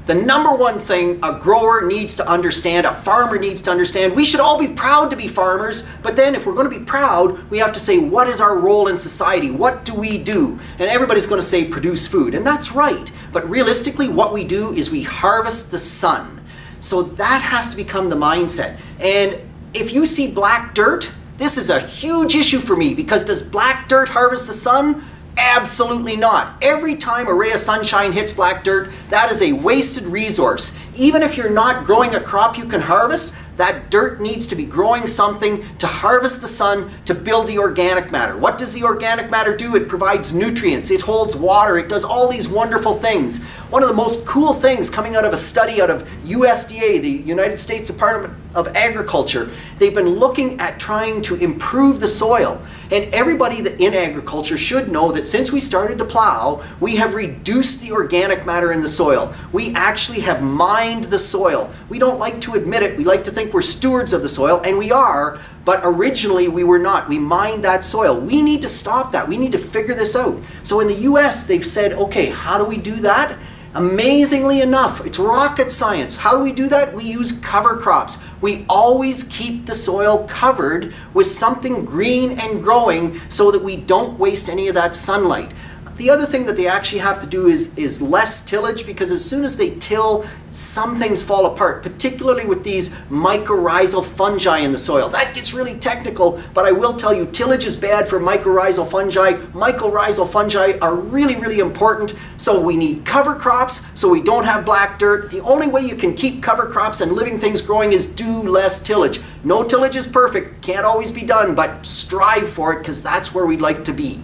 The number one thing a grower needs to understand, a farmer needs to understand, we should all be proud to be farmers, but then if we're going to be proud, we have to say, what is our role in society? What do we do? And everybody's going to say produce food, and that's right. But realistically, what we do is we harvest the sun. So that has to become the mindset. And if you see black dirt, this is a huge issue for me, because does black dirt harvest the sun? Absolutely not. Every time a ray of sunshine hits black dirt, that is a wasted resource. Even if you're not growing a crop you can harvest, that dirt needs to be growing something to harvest the sun to build the organic matter. What does the organic matter do? It provides nutrients, it holds water, it does all these wonderful things. One of the most cool things coming out of a study out of USDA, the United States Department of Agriculture, they've been looking at trying to improve the soil. And everybody in agriculture should know that since we started to plow, we have reduced the organic matter in the soil. We actually have mined the soil. We don't like to admit it. We like to think we're stewards of the soil, and we are, but originally we were not. We mined that soil. We need to stop that. We need to figure this out. So in the US, they've said, okay, how do we do that? Amazingly enough, it's rocket science. How do we do that? We use cover crops. We always keep the soil covered with something green and growing so that we don't waste any of that sunlight. The other thing that they actually have to do is less tillage, because as soon as they till, some things fall apart, particularly with these mycorrhizal fungi in the soil. That gets really technical, but I will tell you, tillage is bad for mycorrhizal fungi. Mycorrhizal fungi are really, really important, so we need cover crops so we don't have black dirt. The only way you can keep cover crops and living things growing is do less tillage. No tillage is perfect, can't always be done, but strive for it, because that's where we'd like to be.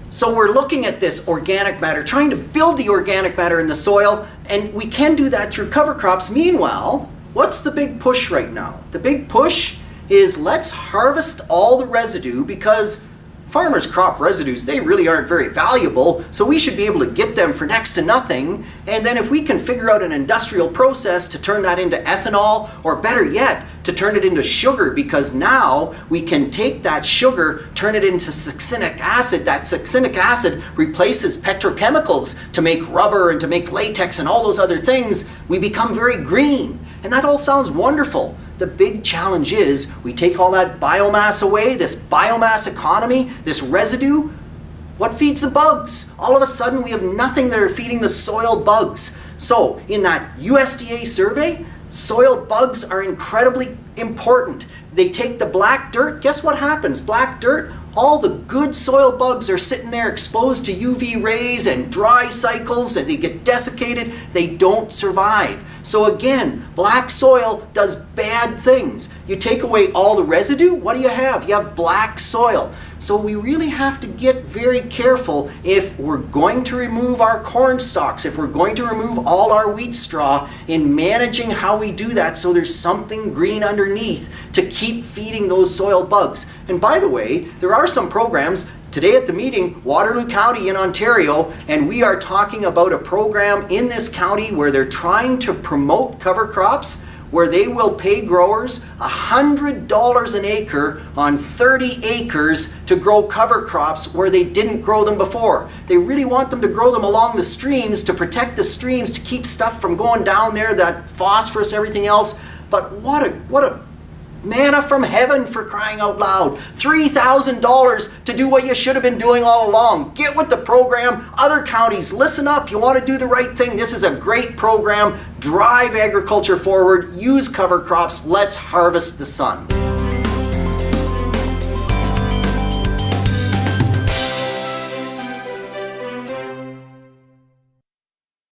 So we're looking at this organic matter, trying to build the organic matter in the soil, and we can do that through cover crops. Meanwhile, what's the big push right now? The big push is let's harvest all the residue, because farmers' crop residues, they really aren't very valuable, so we should be able to get them for next to nothing. And then if we can figure out an industrial process to turn that into ethanol, or better yet, to turn it into sugar, because now we can take that sugar, turn it into succinic acid. That succinic acid replaces petrochemicals to make rubber and to make latex and all those other things. We become very green, and that all sounds wonderful. The big challenge is we take all that biomass away, this biomass economy, this residue. What feeds the bugs? All of a sudden we have nothing that are feeding the soil bugs. So in that USDA survey, soil bugs are incredibly important. They take the black dirt, guess what happens? Black dirt, all the good soil bugs are sitting there exposed to UV rays and dry cycles, and they get desiccated, they don't survive. So again, black soil does bad things. You take away all the residue, what do you have? You have black soil. So we really have to get very careful if we're going to remove our corn stalks, if we're going to remove all our wheat straw, in managing how we do that so there's something green underneath to keep feeding those soil bugs. And by the way, there are some programs. Today at the meeting, Waterloo County in Ontario, and we are talking about a program in this county where they're trying to promote cover crops, where they will pay growers $100 an acre on 30 acres to grow cover crops where they didn't grow them before. They really want them to grow them along the streams to protect the streams, to keep stuff from going down there, that phosphorus, everything else. But what a manna from heaven, for crying out loud. $3,000 to do what you should have been doing all along. Get with the program. Other counties, listen up. You want to do the right thing. This is a great program. Drive agriculture forward. Use cover crops. Let's harvest the sun.